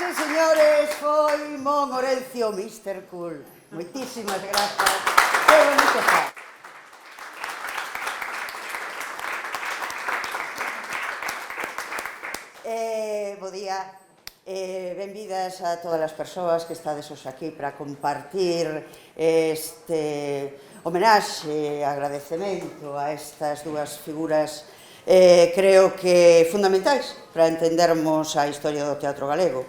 e señores, foi Mon Orencio Mr. Cool. Moitísimas grazas. Que bonito está. Bo día. Benvidas a todas as persoas que estades hoxe aquí para compartir este homenaxe, agradecemento a estas dúas figuras creo que fundamentais para entendermos a historia do teatro galego.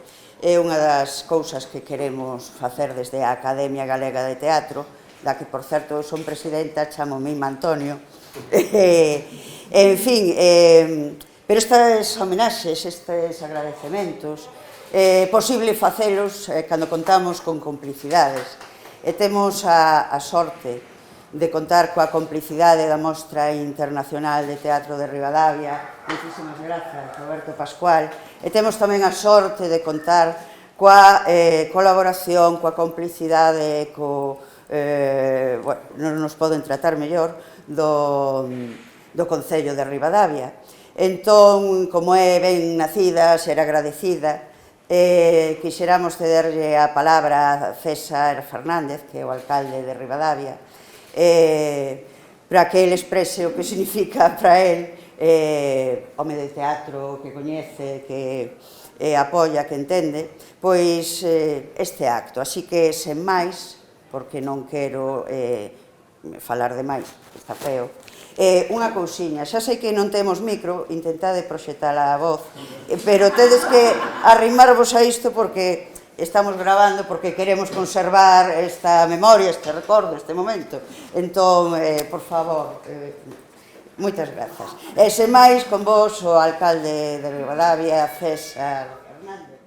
É unha das cousas que queremos facer desde a Academia Galega de Teatro, da que, por certo, son presidenta, chamo-me Ima Antonio. En fin, pero estes homenaxes, estes agradecementos, é posible facelos cando contamos con complicidades. E temos a sorte de contar coa complicidade da Mostra Internacional de Teatro de Ribadavia. Moitísimas grazas, Roberto Pascual. E temos tamén a sorte de contar coa colaboración, coa complicidade, non nos poden tratar mellor, do Concello de Ribadavia. Entón, como é ben nacida, ser agradecida, quixéramos cederlle a palabra a César Fernández, que é o alcalde de Ribadavia, para que ele exprese o que significa para ele home de teatro, que coñece, que apoia, que entende, pois este acto. Así que, sen máis, porque non quero falar demais, está feo, unha cousiña, xa sei que non temos micro, intentade proxetala a voz, pero tedes que arrimarvos a isto porque estamos grabando, porque queremos conservar esta memoria, este recordo, este momento. Entón, por favor, moitas grazas. E sen máis, con vos, o alcalde de Ribadavia, César Fernández.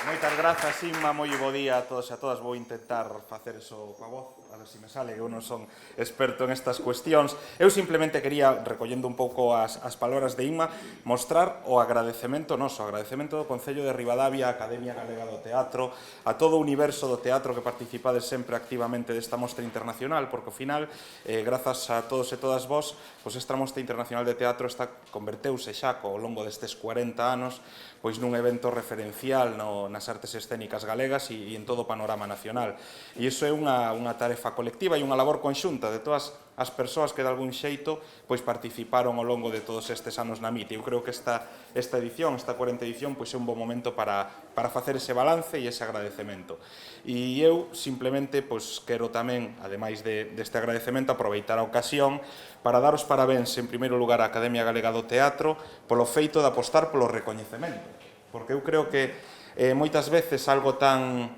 Moitas grazas, Inma, moi bo día a todos e a todas. Vou intentar facer eso coa voz, a ver se me sale, eu non son experto en estas cuestións. Eu simplemente quería, recollendo un pouco as palabras de Inma, mostrar o agradecemento noso, o agradecemento do Concello de Ribadavia, a Academia Galega do Teatro, a todo o universo do teatro que participades sempre activamente desta mostra internacional, porque ao final, grazas a todos e todas vos, pois esta mostra internacional de teatro converteuse xa ao longo destes 40 anos pois nun evento referencial nas artes escénicas galegas e en todo o panorama nacional. E iso é unha tarefa colectiva e unha labor conxunta de todas as persoas que de algún xeito pois participaron ao longo de todos estes anos na MIT. Eu creo que esta edición, esta 40ª edición, pois é un bon momento para facer ese balance e ese agradecemento. E eu simplemente pois quero tamén, ademais deste agradecemento, aproveitar a ocasión para dar os parabéns, en primeiro lugar, á Academia Galega do Teatro polo feito de apostar polo recoñecemento. Porque eu creo que moitas veces algo tan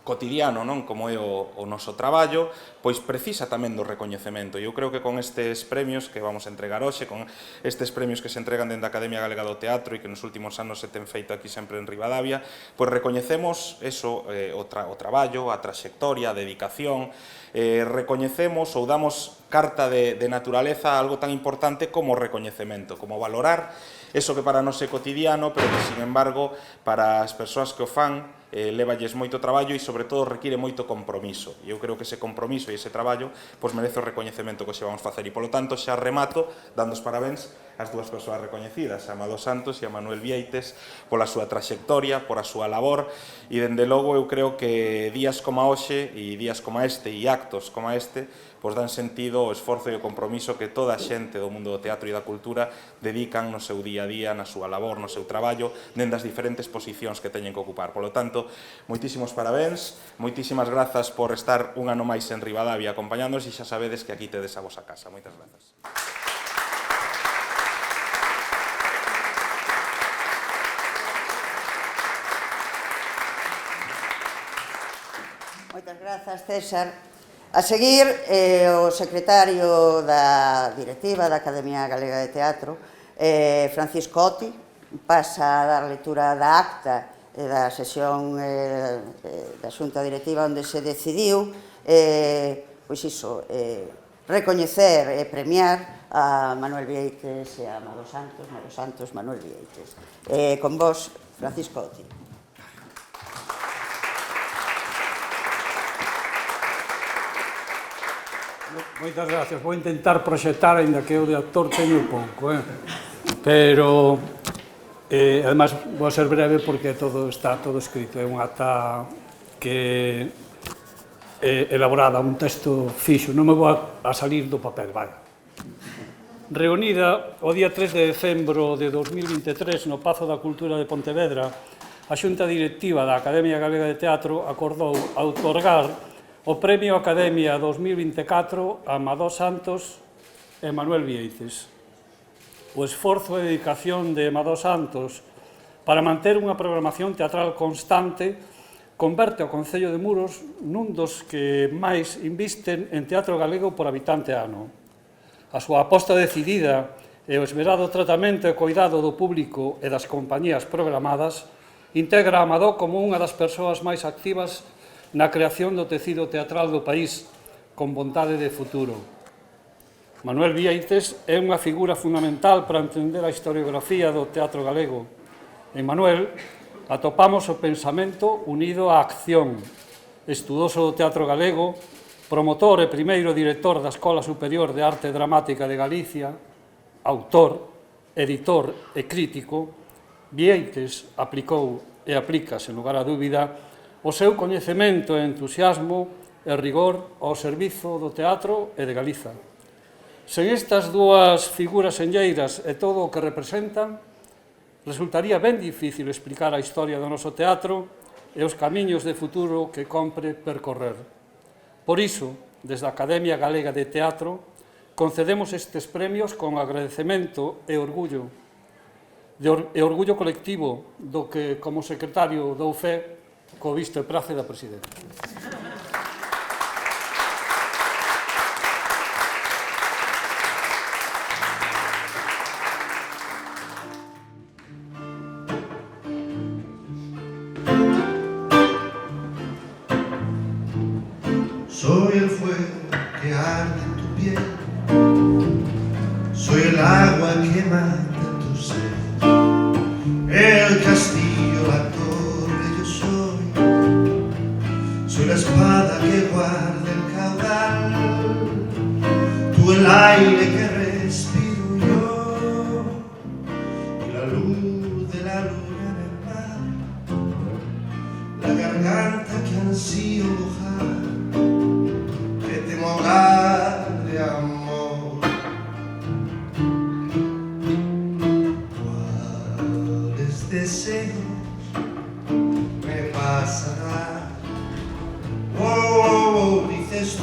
cotidiano, non, como é o noso traballo, pois precisa tamén do recoñecemento. E eu creo que con estes premios que vamos a entregar hoxe, con estes premios que se entregan dentro da Academia Galega do Teatro e que nos últimos anos se ten feito aquí sempre en Ribadavia, pois recoñecemos eso, o traballo, a traxectoria, a dedicación, recoñecemos ou damos carta de naturaleza a algo tan importante como o recoñecemento, como valorar eso que para nós é cotidiano, pero que, sin embargo, para as persoas que o fan, levalles moito traballo e, sobre todo, require moito compromiso. E eu creo que ese compromiso e ese traballo pois merece o recoñecemento que xe vamos facer. E, polo tanto, xa remato dando os parabéns ás dúas persoas recoñecidas, a Amado Santos e a Manuel Vieites, pola súa traxectoria, pola súa labor, e, dende logo, eu creo que días como hoxe e días como este e actos como este pois dan sentido ao esforzo e ao compromiso que toda a xente do mundo do teatro e da cultura dedican no seu día a día, na súa labor, no seu traballo, dentro das diferentes posicións que teñen que ocupar. Polo tanto, moitísimos parabéns, moitísimas grazas por estar un ano máis en Ribadavia acompañándonos e xa sabedes que aquí tedes a vosa casa. Moitas grazas. Moitas grazas, César. A seguir, o secretario da directiva da Academia Galega de Teatro, Francisco Oti, pasa a dar lectura da acta da sesión da Xunta Directiva onde se decidiu pois iso, recoñecer e premiar a Manuel Vieites e a Amado Santos, Manuel Vieites. Con vos, Francisco Oti. Moitas gracias. Vou intentar proxectar, ainda que eu de actor teño pouco, pero, además, vou ser breve porque está todo escrito. É unha ata que é elaborada, un texto fixo. Non me vou a salir do papel, vai. Reunida o día 3 de decembro de 2023 no Pazo da Cultura de Pontevedra, a Xunta Directiva da Academia Galega de Teatro acordou outorgar o Premio Academia 2024 a Amador Santos e Manuel Vieites. O esforzo e dedicación de Amador Santos para manter unha programación teatral constante converte o Concello de Muros nun dos que máis invisten en teatro galego por habitante ano. A súa aposta decidida e o esmerado tratamento e cuidado do público e das compañías programadas integra a Amador como unha das persoas máis activas na creación do tecido teatral do país, con vontade de futuro. Manuel Vieites é unha figura fundamental para entender a historiografía do teatro galego. En Manuel atopamos o pensamento unido á acción, estudoso do teatro galego, promotor e primeiro director da Escola Superior de Arte Dramática de Galicia, autor, editor e crítico. Vieites aplicou e aplica, sen lugar a dúbida, o seu coñecemento e entusiasmo e rigor ao servizo do teatro e de Galiza. Sen estas dúas figuras enlleiras e todo o que representan, resultaría ben difícil explicar a historia do noso teatro e os camiños de futuro que compre percorrer. Por iso, desde a Academia Galega de Teatro, concedemos estes premios con agradecemento e orgullo colectivo do que, como secretario, dou fe co visto e prace da Presidenta. Soy el fuego que arde en tu piel, soy el agua que mata tu sed, el castillo, la torre, yo soy la espada que guarda el caudal, tú el aire que respiro yo, y la luz de la luna en el mar, la garganta que ansío mojar, que temo ahogar de amor. ¿Cuáles deseos me pasarán? Dices tú,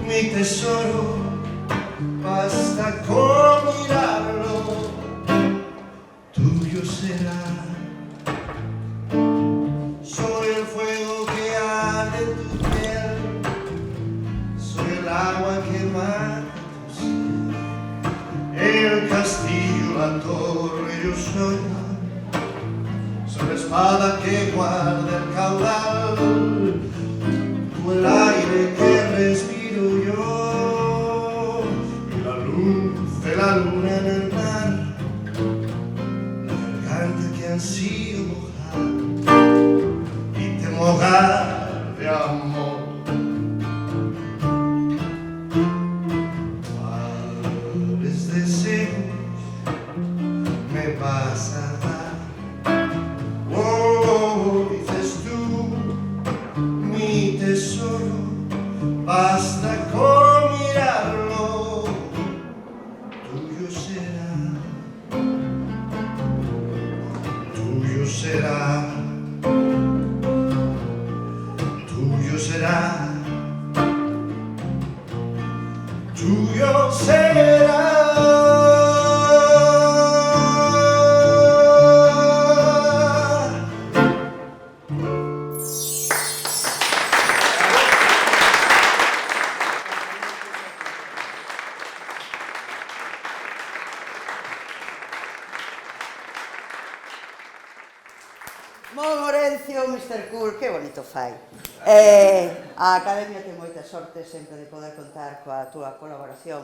mi tesoro, basta con mirarlo, tuyo será. Soy el fuego que arde en tu piel, soy el agua que mata tu sed, el castillo, la torre, yo soy la espada que guarda el caudal, tú el aire que respiro yo, y la luz de la luna en el mar, la garganta que ansío mojar, y temo ahogar de amor. ¿Cuáles deseos me pasarán? Dices tú, mi tesoro, basta con mirarlo, tuyo será, tuyo será, tuyo será, tuyo será. Morencio, Mr. Cool, que bonito fai. A Academia ten moita sorte sempre de poder contar coa túa colaboración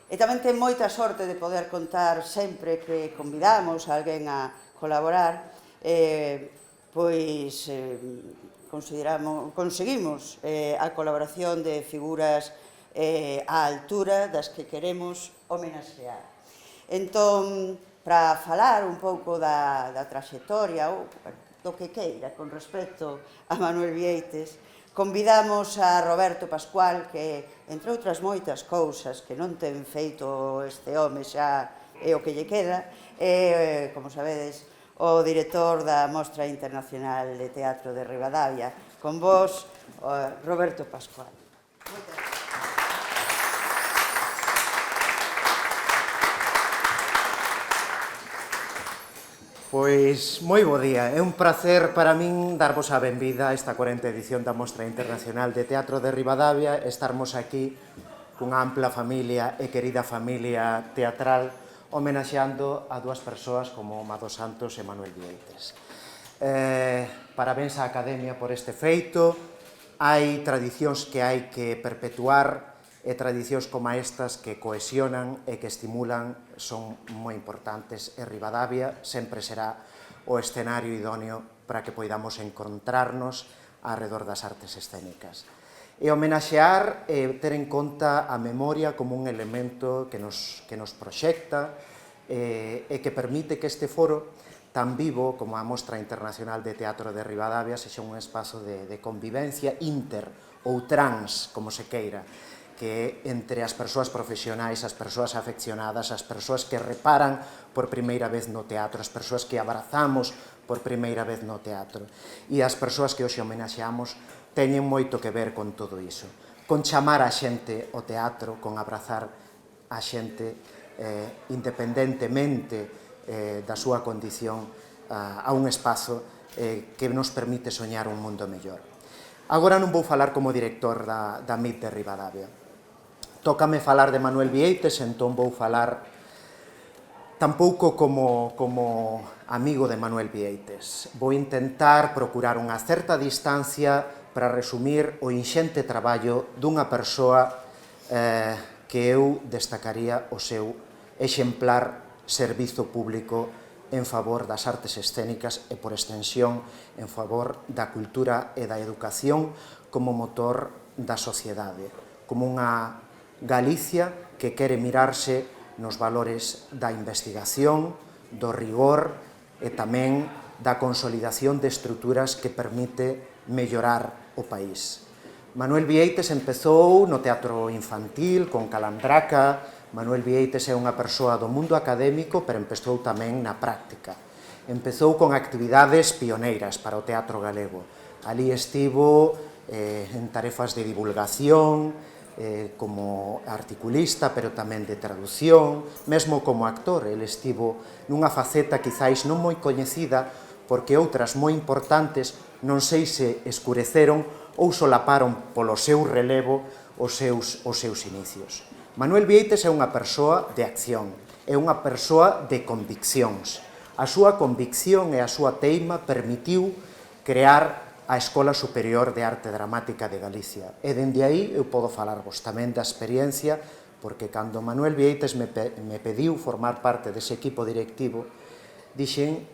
e tamén ten moita sorte de poder contar sempre que convidamos a alguén a colaborar pois conseguimos a colaboración de figuras á altura das que queremos homenaxear. Entón, para falar un pouco da traxectoria ou do que queira con respecto a Manuel Vieites, convidamos a Roberto Pascual, que, entre outras moitas cousas que non ten feito este home xa é o que lle queda, como sabedes, o director da Mostra Internacional de Teatro de Ribadavia. Con vos, Roberto Pascual. Pois, moi bo día. É un prazer para min darvos a benvida a esta 40ª edición da Mostra Internacional de Teatro de Ribadavia, estarmos aquí cunha ampla familia e querida familia teatral homenaxeando a dúas persoas como Mado Santos e Manuel Vieites. Parabéns á Academia por este feito. Hai tradicións que hai que perpetuar e tradicións como estas que cohesionan e que estimulan son moi importantes e Ribadavia sempre será o escenario idóneo para que poidamos encontrarnos arredor das artes escénicas. E homenaxear e ter en conta a memoria como un elemento que nos proxecta e que permite que este foro tan vivo como a Mostra Internacional de Teatro de Ribadavia sexa un espazo de convivencia inter ou trans, como se queira, que entre as persoas profesionais, as persoas afeccionadas, as persoas que reparan por primeira vez no teatro, as persoas que abrazamos por primeira vez no teatro e as persoas que hoxe homenaxeamos teñen moito que ver con todo iso, con chamar a xente ao teatro, con abrazar a xente independentemente da súa condición a un espazo que nos permite soñar un mundo mellor. Agora non vou falar como director da MIT de Ribadavia. Tócame falar de Manuel Vieites, entón vou falar tampouco como amigo de Manuel Vieites. Vou intentar procurar unha certa distancia para resumir o inxente traballo dunha persoa que eu destacaría o seu exemplar servizo público en favor das artes escénicas e, por extensión, en favor da cultura e da educación como motor da sociedade, como unha Galicia que quere mirarse nos valores da investigación, do rigor e tamén da consolidación de estruturas que permite mellorar o país. Manuel Vieites empezou no teatro infantil, con Calandraca. Manuel Vieites é unha persoa do mundo académico, pero empezou tamén na práctica. Empezou con actividades pioneiras para o teatro galego. Ali estivo en tarefas de divulgación, como articulista, pero tamén de traducción, mesmo como actor. Ele estivo nunha faceta quizáis non moi coñecida, porque outras moi importantes non sei se escureceron ou solaparon polo seu relevo os seus inicios. Manuel Vieites é unha persoa de acción, é unha persoa de conviccións. A súa convicción e a súa teima permitiu crear a Escola Superior de Arte Dramática de Galicia. E dende aí eu podo falarvos tamén da experiencia, porque cando Manuel Vieites me pediu formar parte dese equipo directivo, dixen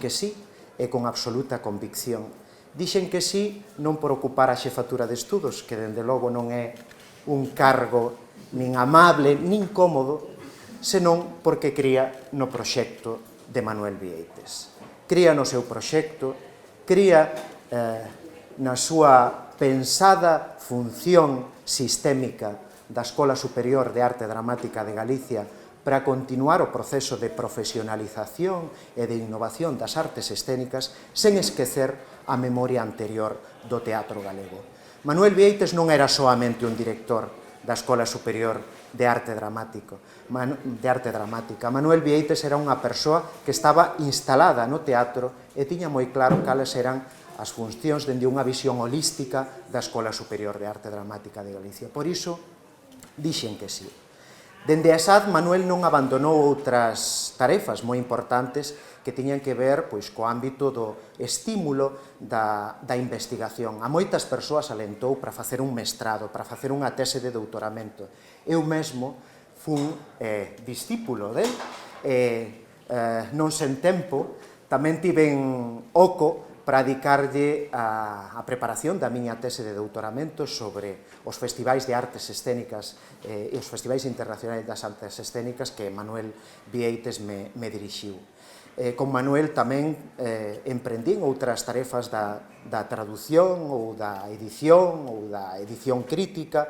que sí, e con absoluta convicción. Dixen que sí non por ocupar a xefatura de estudos, que dende logo non é un cargo nin amable, nin cómodo, senón porque cría no proxecto de Manuel Vieites. Cría no seu proxecto, cría na súa pensada función sistémica da Escola Superior de Arte Dramática de Galicia para continuar o proceso de profesionalización e de innovación das artes escénicas sen esquecer a memoria anterior do teatro galego. Manuel Vieites non era soamente un director da Escola Superior de Arte Dramática. Manuel Vieites era unha persoa que estaba instalada no teatro e tiña moi claro cales eran as funcións dende unha visión holística da Escola Superior de Arte Dramática de Galicia. Por iso, dixen que sí. Dende a SAD, Manuel non abandonou outras tarefas moi importantes que tiñan que ver co ámbito do estímulo da investigación. A moitas persoas alentou para facer un mestrado, para facer unha tese de doutoramento. Eu mesmo fun discípulo del, non sen tempo, tamén tiven oco para dedicarlle a preparación da miña tese de doutoramento sobre os festivais de artes escénicas e os festivais internacionais das artes escénicas que Manuel Vieites me dirixiu. Con Manuel tamén emprendín outras tarefas da traducción ou da edición crítica,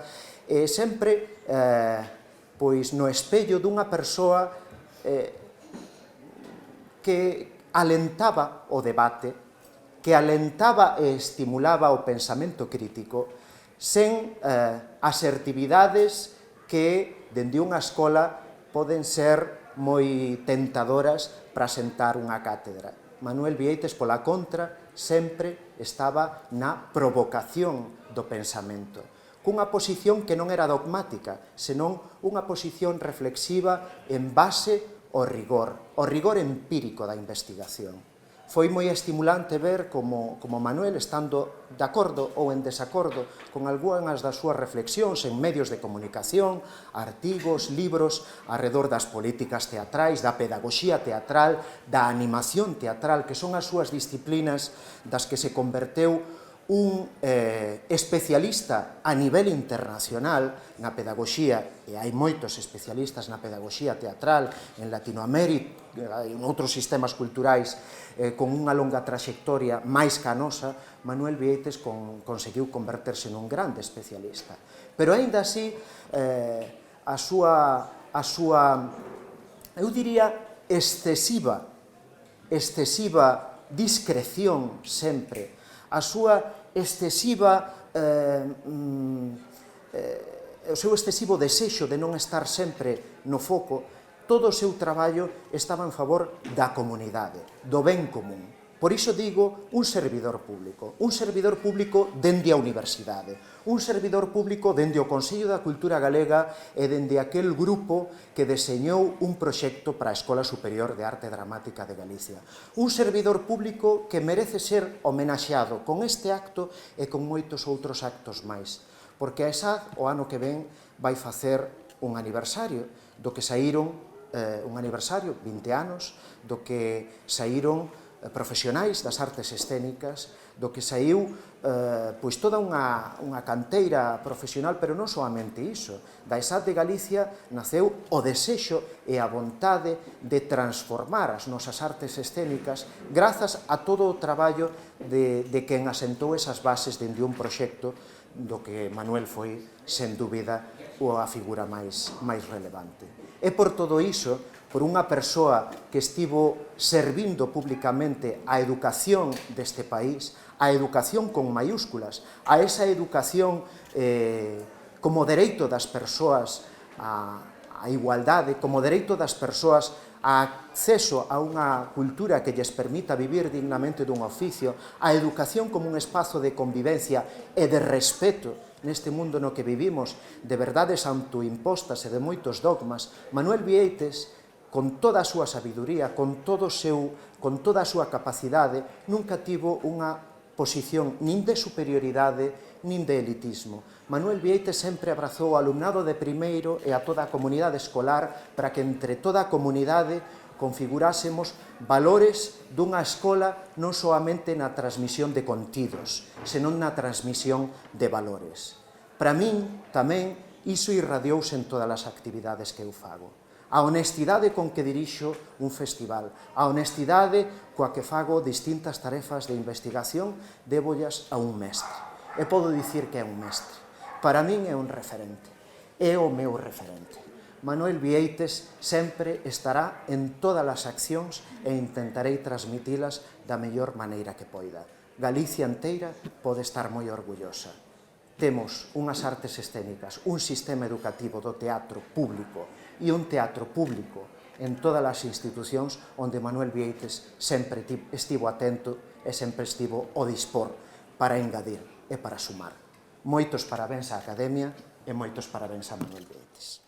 sempre pois no espello dunha persoa que alentaba o debate, que alentaba e estimulaba o pensamento crítico sen asertividades que, dende unha escola, poden ser moi tentadoras para sentar unha cátedra. Manuel Vieites, pola contra, sempre estaba na provocación do pensamento, cunha posición que non era dogmática, senón unha posición reflexiva en base ao rigor empírico da investigación. Foi moi estimulante ver como Manuel, estando de acordo ou en desacordo con algunhas das súas reflexións en medios de comunicación, artigos, libros, arredor das políticas teatrais, da pedagogía teatral, da animación teatral, que son as súas disciplinas das que se converteu un especialista a nivel internacional na pedagogía, e hai moitos especialistas na pedagogía teatral en Latinoamérica e en outros sistemas culturais con unha longa traxectoria máis canosa. Manuel Vieites conseguiu converterse nun grande especialista. Pero aínda así, a súa, eu diría, excesiva discreción sempre, a súa excesiva o seu excesivo desexo de non estar sempre no foco, todo o seu traballo estaba en favor da comunidade, do ben común. Por iso digo un servidor público dende a universidade, un servidor público dende o Consello da Cultura Galega e dende aquel grupo que deseñou un proxecto para a Escola Superior de Arte Dramática de Galicia. Un servidor público que merece ser homenaxeado con este acto e con moitos outros actos máis, porque a ESAD o ano que ven vai facer un aniversario do que saíron, 20 anos, do que saíron profesionais das artes escénicas, do que saiu pois toda unha canteira profesional, pero non soamente iso. Da ESAD de Galicia naceu o desexo e a vontade de transformar as nosas artes escénicas grazas a todo o traballo de quen asentou esas bases dende un proxecto do que Manuel foi, sen dúbida, a figura máis relevante. É por todo iso, por unha persoa que estivo servindo públicamente a educación deste país, a educación con maiúsculas, a esa educación como dereito das persoas a igualdade, como dereito das persoas a acceso a unha cultura que lles permita vivir dignamente dun oficio, a educación como un espazo de convivencia e de respeto neste mundo no que vivimos, de verdades autoimpostas e de moitos dogmas. Manuel Vieites, con toda a súa sabiduría, con toda a súa capacidade, nunca tivo unha posición nin de superioridade nin de elitismo. Manuel Vieites sempre abrazou ao alumnado de primeiro e a toda a comunidade escolar para que entre toda a comunidade configurásemos valores dunha escola non soamente na transmisión de contidos, senón na transmisión de valores. Para min, tamén, iso irradiouse en todas as actividades que eu fago. A honestidade con que dirixo un festival, a honestidade coa que fago distintas tarefas de investigación, débollas a un mestre. E podo dicir que é un mestre. Para min é un referente, é o meu referente. Manuel Vieites sempre estará en todas as accións e intentarei transmitilas da mellor maneira que poida. Galicia inteira pode estar moi orgullosa. Temos unhas artes escénicas, un sistema educativo do teatro público e un teatro público en todas as institucións onde Manuel Vieites sempre estivo atento e sempre estivo ao dispor para engadir e para sumar. Moitos parabéns á Academia e moitos parabéns a Manuel Vieites.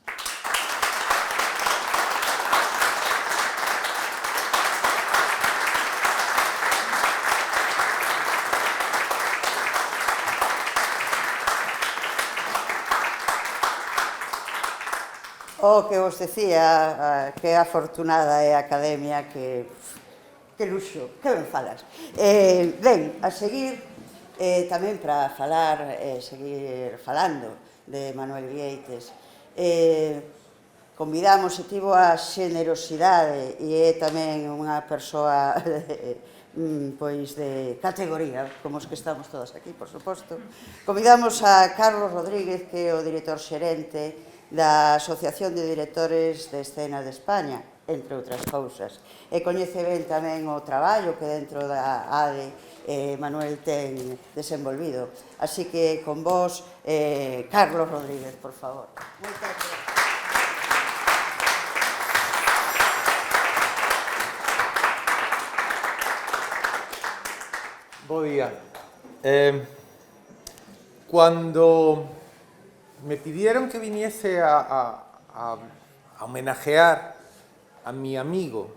O que vos decía, que afortunada é a Academia que que luxo, que ben falas. Ben, a seguir, tamén para falar, seguir falando de Manuel Vieites, convidamos e tivo a xenerosidade e é tamén unha persoa pois de categoría, como os que estamos todas aquí, por suposto. Convidamos a Carlos Rodríguez, que é o director xerente da Asociación de Directores de Escena de España, entre outras cousas. E coñece ben tamén o traballo que dentro da ADE Manuel ten desenvolvido. Así que con vos, Carlos Rodríguez, por favor. Moitas gracias. Bo día. Cuando me pidieron que viniese a homenajear a mi amigo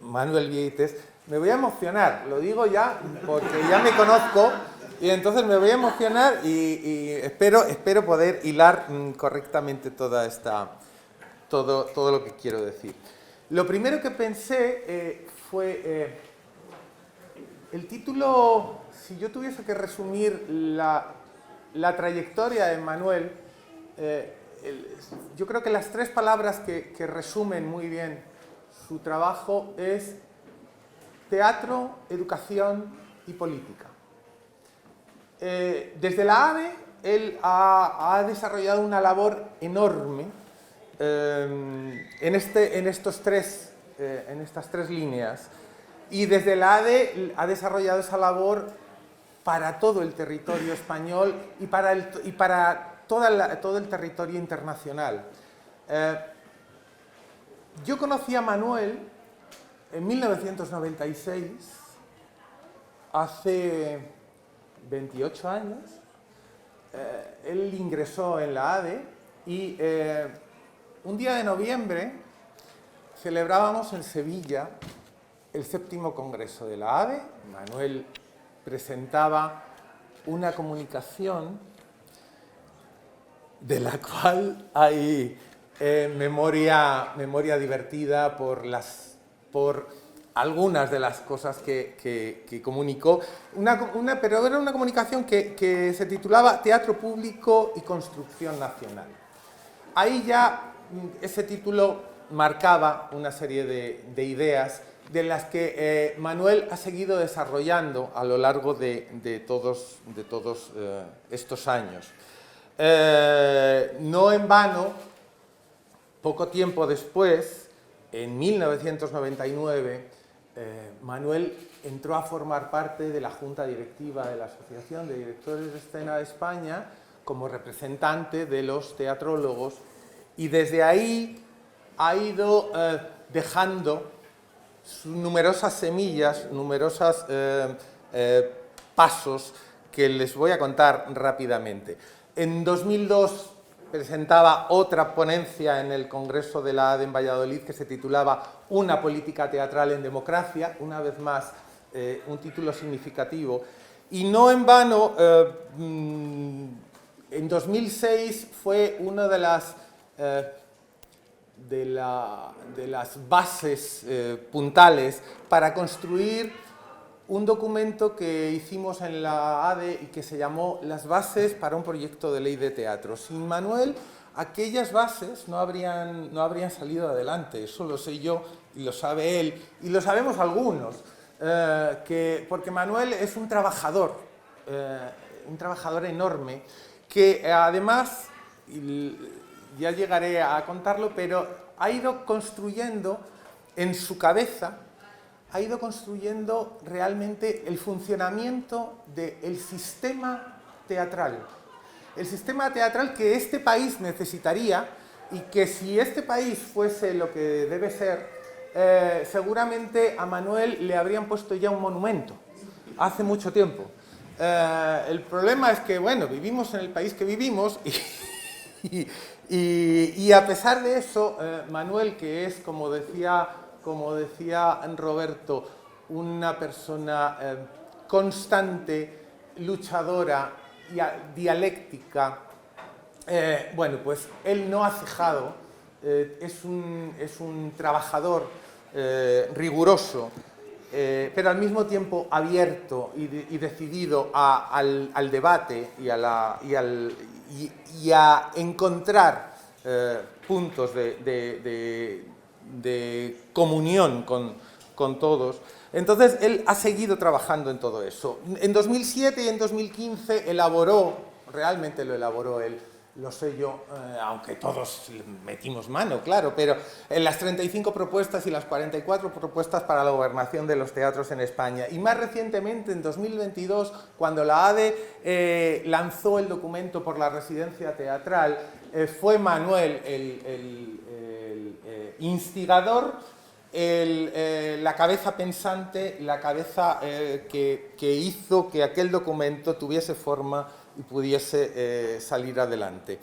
Manuel Vieites, me voy a emocionar, lo digo ya porque ya me conozco y entonces me voy a emocionar y espero poder hilar correctamente todo lo que quiero decir. Lo primero que pensé fue el título. Si yo tuviese que resumir la trayectoria de Manuel, yo creo que las tres palabras que resumen muy bien su trabajo es teatro, educación y política. Desde la ADE, él ha desarrollado una labor enorme en estas tres líneas. Y desde la ADE ha desarrollado esa labor para todo el territorio español y para todo el territorio internacional. Yo conocí a Manuel en 1996, hace 28 años. Él ingresó en la ADE y un día de noviembre celebrábamos en Sevilla el 7º Congreso de la ADE. Manuel presentaba una comunicación de la cual hay memoria divertida por algunas de las cosas que comunicó, pero era una comunicación que se titulaba Teatro Público y Construcción Nacional. Ahí ya ese título marcaba una serie de ideas de las que Manuel ha seguido desarrollando a lo largo de todos estos años. No en vano, poco tiempo después, en 1999, Manuel entró a formar parte de la Junta Directiva de la Asociación de Directores de Escena de España como representante de los teatrólogos, y desde ahí ha ido dejando numerosas semillas, numerosos pasos que les voy a contar rápidamente. En 2002 presentaba otra ponencia en el Congreso de la ADE en Valladolid que se titulaba Una política teatral en democracia, una vez más un título significativo. Y no en vano, en 2006 fue una de las bases puntales para construir un documento que hicimos en la ADE y que se llamó Las bases para un proyecto de ley de teatro. Sin Manuel, aquellas bases no habrían salido adelante. Eso lo sé yo y lo sabe él y lo sabemos algunos, porque Manuel es un trabajador enorme que además, ya llegaré a contarlo, pero ha ido construyendo en su cabeza, ha ido construyendo realmente el funcionamiento del sistema teatral. El sistema teatral que este país necesitaría y que si este país fuese lo que debe ser, seguramente a Manuel le habrían puesto ya un monumento hace mucho tiempo. El problema es que, bueno, vivimos en el país que vivimos y a pesar de eso, Manuel, que es, como decía Roberto, una persona constante, luchadora y dialéctica, bueno, pues él no ha cejado, es un trabajador riguroso, pero al mismo tiempo abierto y decidido al debate y a encontrar puntos de comunión con todos. Entonces, él ha seguido trabajando en todo eso. En 2007 y en 2015 realmente lo elaboró él, lo sé yo, aunque todos metimos mano, claro, pero en las 35 propuestas y las 44 propuestas para la gobernación de los teatros en España. Y más recientemente, en 2022, cuando la ADE lanzó el documento por la residencia teatral, fue Manuel el instigador, la cabeza pensante, la cabeza que hizo que aquel documento tuviese forma y pudiese salir adelante.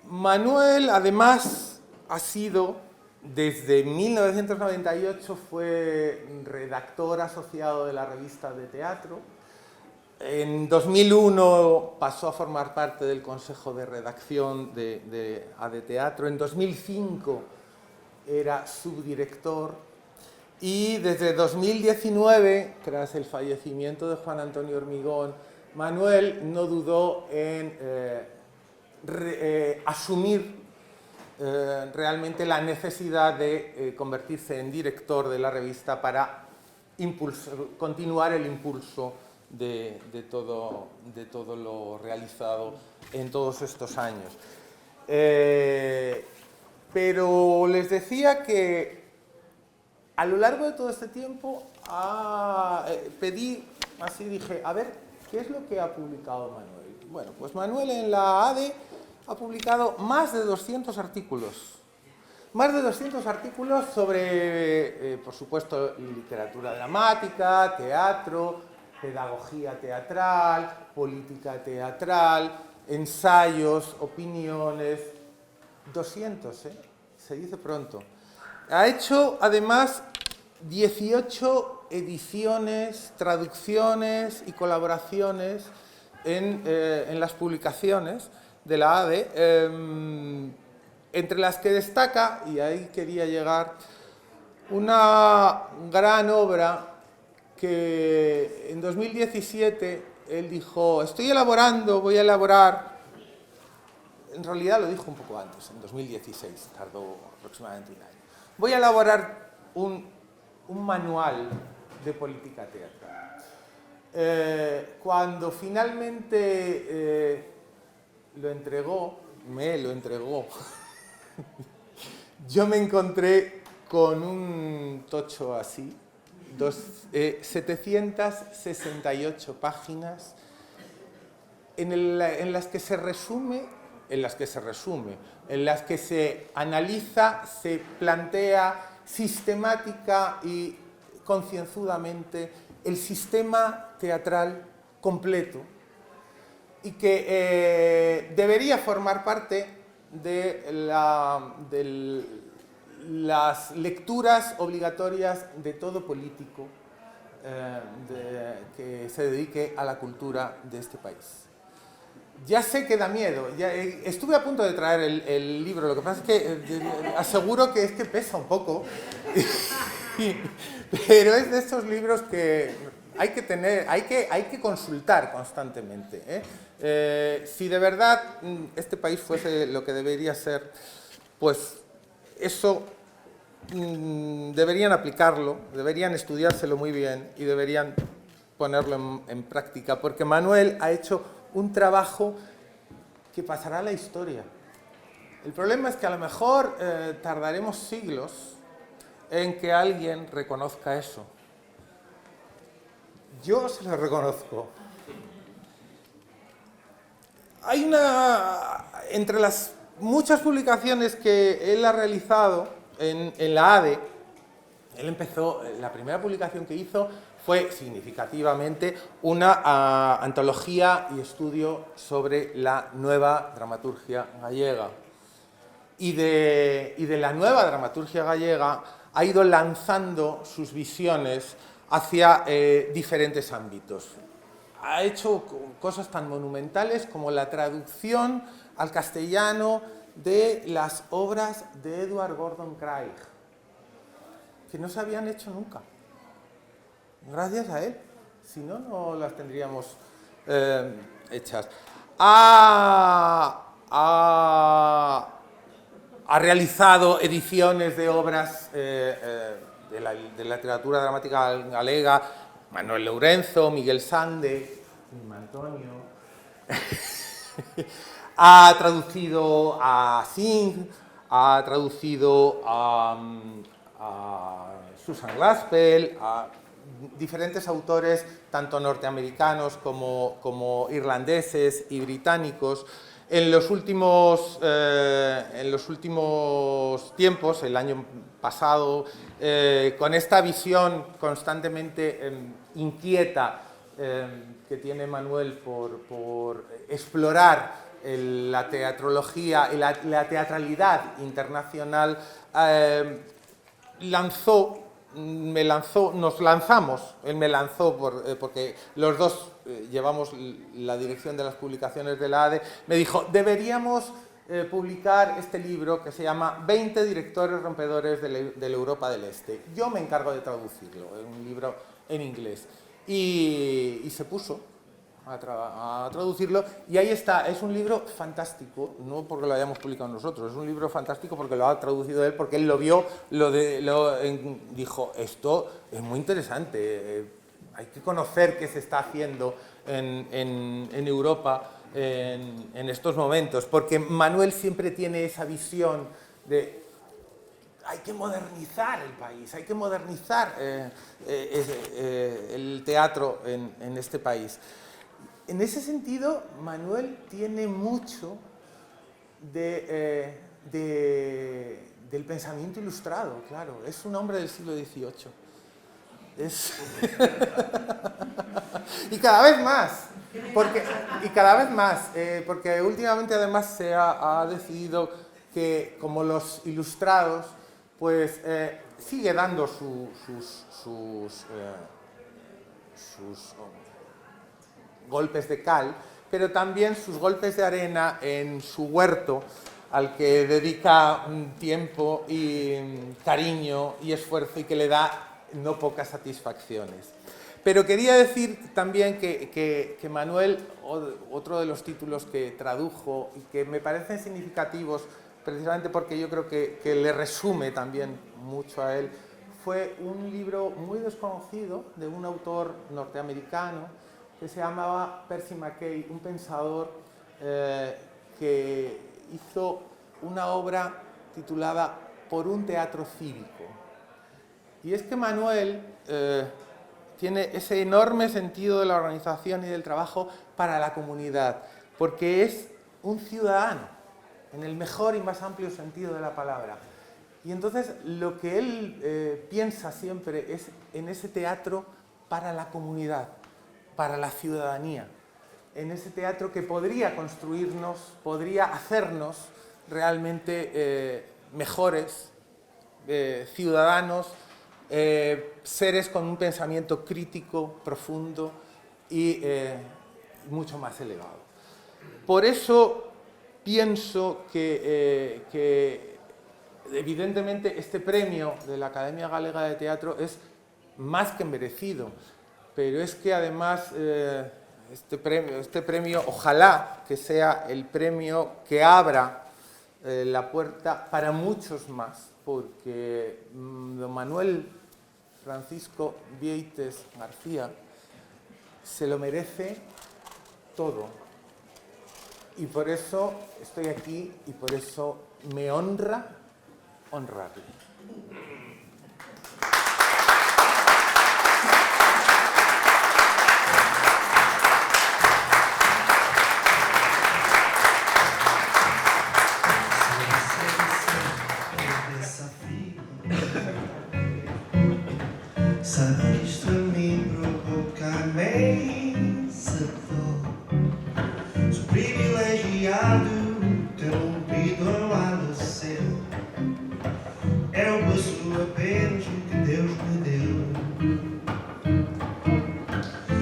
Manuel, además, ha sido, desde 1998, fue redactor asociado de la revista de teatro. En 2001 pasó a formar parte del consejo de redacción de ADE Teatro. En 2005 era subdirector. Y desde 2019, tras el fallecimiento de Juan Antonio Hormigón, Manuel no dudó en asumir realmente la necesidad de convertirse en director de la revista para continuar el impulso de todo lo realizado en todos estos años. Pero les decía que a lo largo de todo este tiempo dije, a ver, ¿qué es lo que ha publicado Manuel? Bueno, pues Manuel en la ADE ha publicado más de 200 artículos. Más de 200 artículos sobre, por supuesto, literatura dramática, teatro, pedagogía teatral, política teatral, ensayos, opiniones. 200, se dice pronto. Ha hecho, además, 18 ediciones, traducciones y colaboraciones en las publicaciones de la ADE, entre las que destaca, y ahí quería llegar, una gran obra que en 2017 él dijo, voy a elaborar. En realidad lo dijo un poco antes, en 2016, tardó aproximadamente un año. Voy a elaborar un manual de política teatral. Cuando finalmente me lo entregó, yo me encontré con un tocho así, 768 páginas, en las que se analiza, se plantea sistemática y concienzudamente el sistema teatral completo y que debería formar parte de las lecturas obligatorias de todo político que se dedique a la cultura de este país. Ya sé que da miedo, estuve a punto de traer el libro, lo que pasa es que aseguro que pesa un poco, pero es de estos libros que hay que consultar constantemente. Si de verdad este país fuese lo que debería ser, pues eso deberían aplicarlo, deberían estudiárselo muy bien y deberían ponerlo en práctica, porque Manuel ha hecho un trabajo que pasará a la historia. El problema es que a lo mejor tardaremos siglos en que alguien reconozca eso. Yo se lo reconozco. Hay entre las muchas publicaciones que él ha realizado en la ADE, la primera publicación que hizo fue significativamente una antología y estudio sobre la nueva dramaturgia gallega. Y de la nueva dramaturgia gallega ha ido lanzando sus visiones hacia diferentes ámbitos. Ha hecho cosas tan monumentales como la traducción al castellano de las obras de Edward Gordon Craig. que no se habían hecho nunca. Gracias a él. Si no, no las tendríamos hechas. Ha realizado ediciones de obras de la literatura dramática galega, Manuel Lourenzo, Miguel Sande, Antonio. Ha traducido a Singh, ha traducido a Susan Glaspell, a diferentes autores, tanto norteamericanos como irlandeses y británicos. En los últimos tiempos, el año pasado, con esta visión constantemente inquieta que tiene Manuel por explorar la teatrología y la teatralidad internacional, nos lanzamos, él me lanzó porque los dos llevamos la dirección de las publicaciones de la ADE, me dijo, deberíamos publicar este libro que se llama 20 directores rompedores de la Europa del Este. Yo me encargo de traducirlo, es un libro en inglés. Y se puso a traducirlo, y ahí está. Es un libro fantástico, no porque lo hayamos publicado nosotros, es un libro fantástico porque lo ha traducido él, porque él lo vio, dijo, esto es muy interesante, hay que conocer qué se está haciendo en Europa en estos momentos, porque Manuel siempre tiene esa visión de hay que modernizar el país, hay que modernizar el teatro en este país. En ese sentido, Manuel tiene mucho del pensamiento ilustrado, claro. Es un hombre del siglo XVIII. Y cada vez más, porque últimamente además se ha decidido que como los ilustrados, pues sigue dando sus golpes de cal, pero también sus golpes de arena en su huerto, al que dedica tiempo y cariño y esfuerzo y que le da no pocas satisfacciones. Pero quería decir también que Manuel, otro de los títulos que tradujo y que me parecen significativos, precisamente porque yo creo que le resume también mucho a él, fue un libro muy desconocido de un autor norteamericano que se llamaba Percy Mackay, un pensador que hizo una obra titulada Por un teatro cívico. Y es que Manuel tiene ese enorme sentido de la organización y del trabajo para la comunidad, porque es un ciudadano, en el mejor y más amplio sentido de la palabra. Y entonces lo que él piensa siempre es en ese teatro para la comunidad, para la ciudadanía, en ese teatro que podría construirnos, podría hacernos realmente mejores ciudadanos, seres con un pensamiento crítico, profundo y mucho más elevado. Por eso pienso que evidentemente este premio de la Academia Galega de Teatro es más que merecido, pero es que además este premio ojalá que sea el premio que abra la puerta para muchos más, porque don Manuel Francisco Vieites García se lo merece todo. Y por eso estoy aquí y por eso me honra honrarle. Sabe que isto a mim provoca imensa dor. Sou privilegiado, ter ouvido ao lado seu. Eu possuo apenas o que Deus me deu.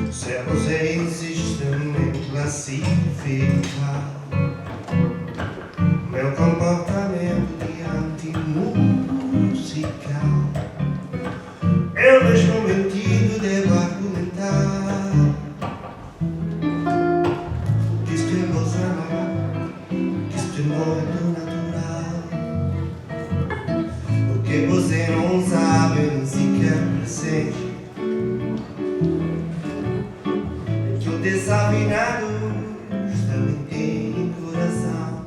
O céus é insistentemente classificado. Meu comportamento de anti-musical desafinado também tem coração.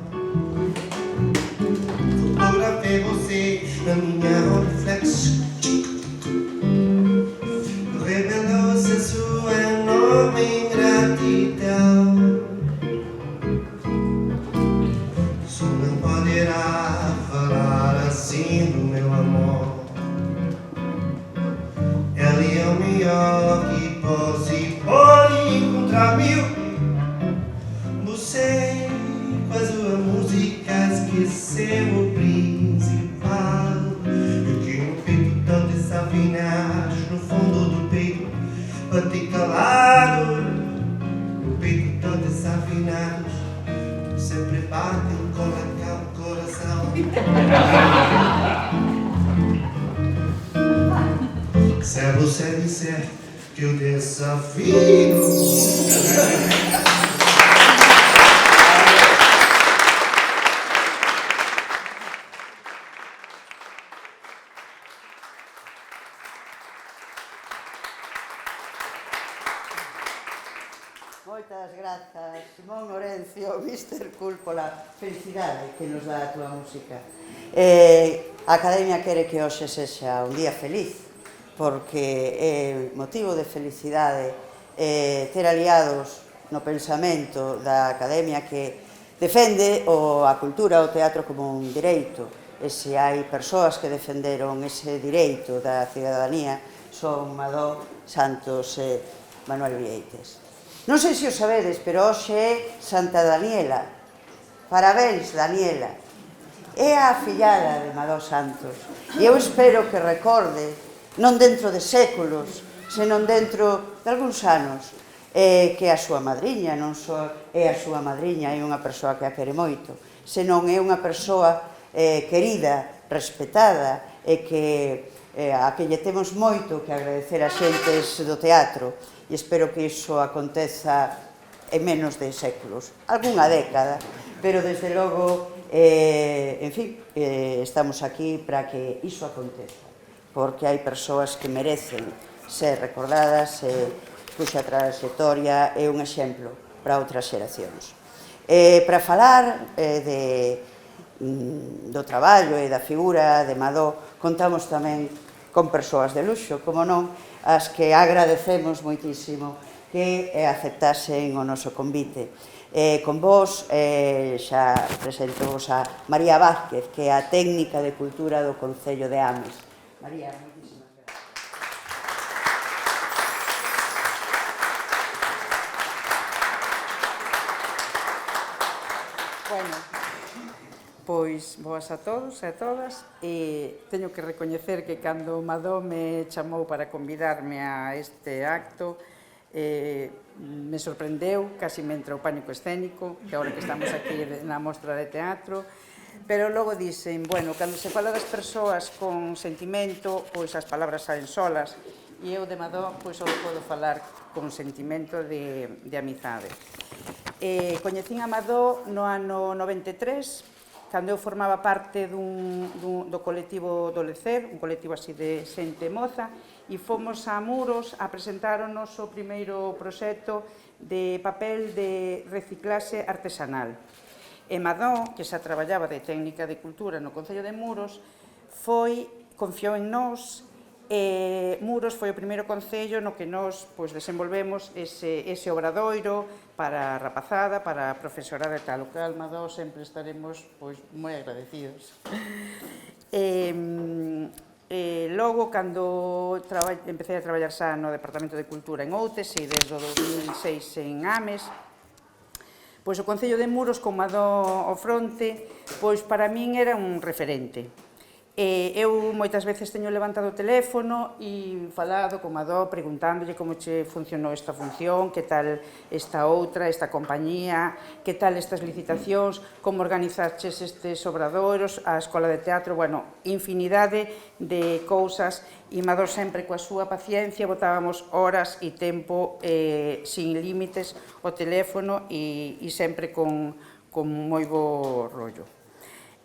Fotografei você na minha reflexão. Revelou-se a sua enorme ingratidão. Só não poderá falar assim do meu amor. Ele é o melhor que pode encontrar mil. Você com a sua música esqueceu o principal. Eu tinha um peito tão desafinado no fundo do peito, bati calado. No peito tão desafinado, sempre bate o coração. Se você disser que eu desafio. Moitas grazas, Simón Orencio, Mr. Cool, pola felicidade que nos dá a túa música. A Academia quere que hoxe sexa un día feliz, porque é motivo de felicidade ter aliados no pensamento da Academia que defende a cultura, o teatro como un direito. E se hai persoas que defenderon ese direito da cidadanía son Madó Santos e Manuel Vieites. Non sei se o sabedes, pero hoxe é Santa Daniela. Parabéns, Daniela. É a fillada de Madó Santos. E eu espero que recorde, non dentro de séculos, senón dentro de algúns anos, que a súa madriña non só é a súa madriña, é unha persoa que a quere moito, senón é unha persoa querida, respetada, e a que lle temos moito que agradecer a xentes do teatro. E espero que iso aconteza en menos de séculos, algunha década, pero desde logo, en fin, estamos aquí para que iso aconteza, porque hai persoas que merecen ser recordadas e cuxa trayectoria é un exemplo para outras xeracións. Para falar do traballo e da figura de Madó, contamos tamén con persoas de luxo, como non, as que agradecemos moitísimo que aceptasen o noso convite. Con vos xa presento a María Vázquez, que é a técnica de cultura do Concello de Ames. María, moitísimas gracias. Bueno, pois boas a todos e a todas. Teño que recoñecer que cando Madó me chamou para convidarme a este acto, me sorprendeu, casi me entra o pánico escénico, que agora que estamos aquí na mostra de teatro, pero logo dixen, bueno, cando se fala das persoas con sentimento, pois as palabras saen solas, e eu de Madó pois só podo falar con sentimento de amizade. Coñecín a Madó no ano 93, cando eu formaba parte do colectivo do Lecer, un colectivo así de xente moza, e fomos a Muros a presentar o noso primeiro proxecto de papel de reciclaxe artesanal. E Madó, que xa traballaba de técnica de cultura no Concello de Muros, confiou en nós. Muros foi o primeiro concello no que nós desenvolvemos ese obradoiro para a rapazada, para a profesorada e tal, o cal Madó sempre estaremos moi agradecidos. Logo, cando empecé a traballar xa no Departamento de Cultura en Outes e desde o 2006 en Ames, pois o Concello de Muros, con Madó ao fronte, pois para min era un referente. Eu moitas veces teño levantado o teléfono e falado con Madó preguntándolle como che funcionou esta función, que tal esta outra, esta compañía, que tal estas licitacións, como organizaches estes obradoiros, a escola de teatro, bueno, infinidade de cousas, e Madó sempre coa súa paciencia botábamos horas e tempo sin límites o teléfono e sempre con moi bo rollo.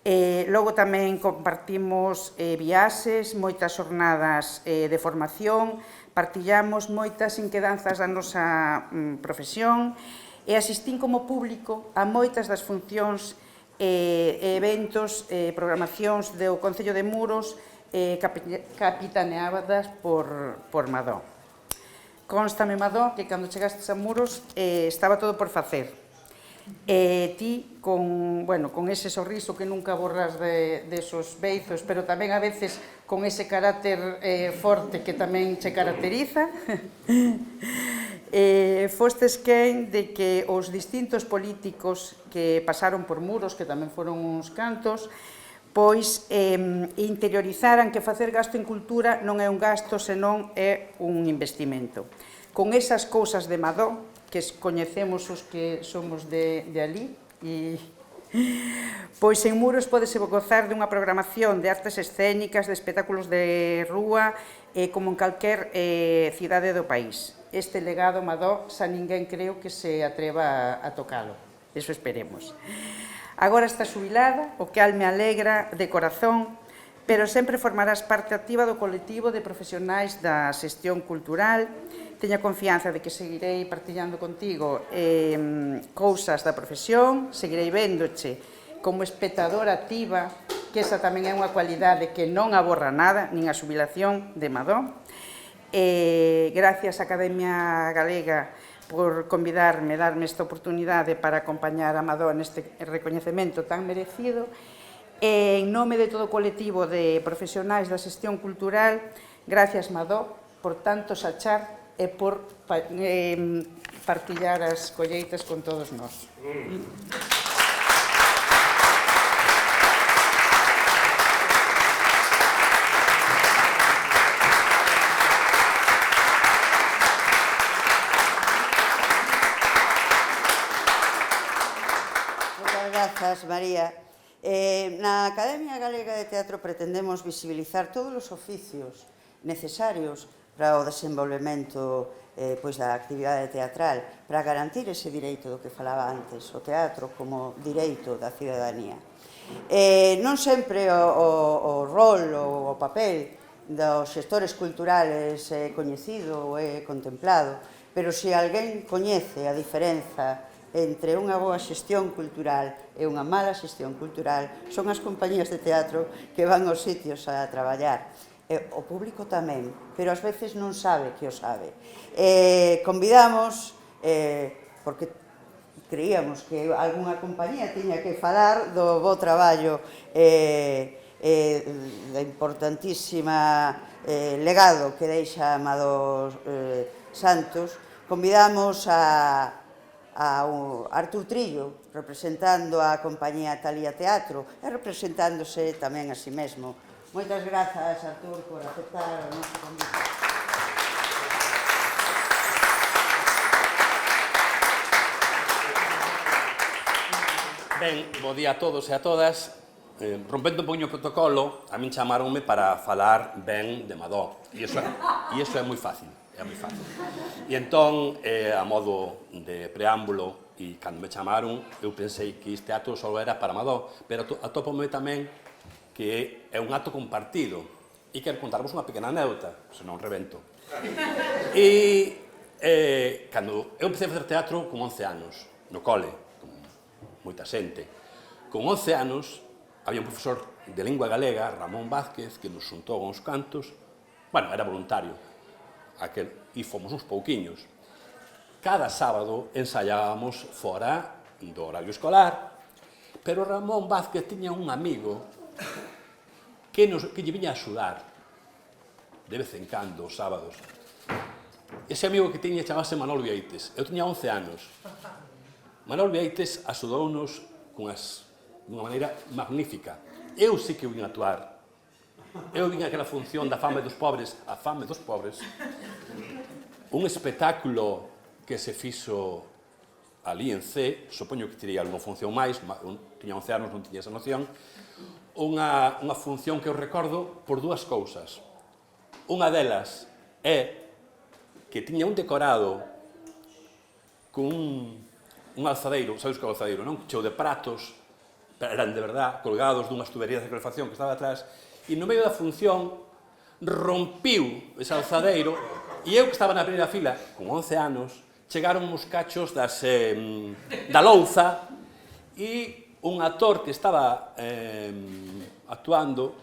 Logo tamén compartimos viaxes, moitas xornadas de formación Partillamos moitas inquedanzas da nosa profesión e asistín como público a moitas das funcións eventos, programacións do Concello de Muros capitaneadas por Madó. Constame, Madó, que cando chegastes a Muros estaba todo por facer. Ti, con ese sorriso que nunca borras de esos beizos, pero tamén a veces con ese carácter forte que tamén che caracteriza, fostes quen de que os distintos políticos que pasaron por Muros, que tamén foron uns cantos, pois interiorizaran que facer gasto en cultura non é un gasto, senón é un investimento. Con esas cousas de Madó, que coñecemos os que somos de ali, pois en Muros podese gozar dunha programación de artes escénicas, de espectáculos de rúa, como en calquer cidade do país. Este legado, Madó, xa ninguén creo que se atreva a tocalo. Eso esperemos. Agora está xubilada, o que me alegra de corazón, pero sempre formarás parte activa do colectivo de profesionais da xestión cultural. Teño confianza de que seguirei partillando contigo cousas da profesión, seguirei véndoche como espectadora activa, que esa tamén é unha cualidade que non aborra nada, nin a xubilación de Madó. Gracias á Academia Galega por convidarme, darme esta oportunidade para acompañar a Madó neste recoñecemento tan merecido. En nome de todo o colectivo de profesionais da xestión cultural, gracias, Madó, por tanto sachar e por partillar as colleitas con todos nós. Grazas, María. Na Academia Galega de Teatro pretendemos visibilizar todos os oficios necesarios para o desenvolvemento da actividade teatral, para garantir ese direito do que falaba antes, o teatro como direito da cidadanía. Non sempre o rol ou o papel dos xestores culturales é coñecido ou é contemplado, pero se alguén coñece a diferenza entre unha boa xestión cultural e unha mala xestión cultural, son as compañías de teatro que van aos sitios a traballar. O público tamén, pero ás veces non sabe que o sabe. Convidamos, porque creíamos que algunha compañía tiña que falar do bo traballo da importantísima legado que deixa Amado Santos, convidamos a Artur Trillo, representando a compañía Talía Teatro e representándose tamén a si mesmo. Moitas grazas, Artur, por aceptar o noso convite. Ben, bo día a todos e a todas. Rompendo un poquinho o protocolo, a min chamaronme para falar ben de Madó. E iso é moi fácil. É moi fácil. E entón, a modo de preámbulo, e cando me chamaron, eu pensei que este acto só era para Madó, pero atópome tamén que é un acto compartido e quero contarvos unha pequena anécdota, senón revento. E cando eu empecé a facer teatro con 11 anos, no cole, con moita xente, con 11 anos había un profesor de lingua galega, Ramón Vázquez, que nos xuntou uns cantos, bueno, era voluntario, e fomos uns pouquiños. Cada sábado ensaiábamos fora do horario escolar, pero Ramón Vázquez tiña un amigo que lle viña a axudar de vez en cando, os sábados. Ese amigo que tiña chamase Manolo Vieites. Eu tiña 11 anos. Manolo Vieites axudounos dunha maneira magnífica. Eu sí que vim a actuar. Eu vim aquela función da fame dos pobres, a fame dos pobres, un espectáculo que se fixo ali en C, supoño que teria alguna función máis, tiña 11 anos, non tiña esa noción, unha función que eu recordo por dúas cousas. Unha delas é que tiña un decorado con un alzadeiro, sabes que é o alzadeiro, non? Cheo de pratos, eran de verdad, colgados dunhas tuberías de calefacción que estaba atrás, e no medio da función rompiu ese alzadeiro E eu que estaba na primeira fila, con 11 anos, chegaron uns cachos da louza e un actor que estaba actuando,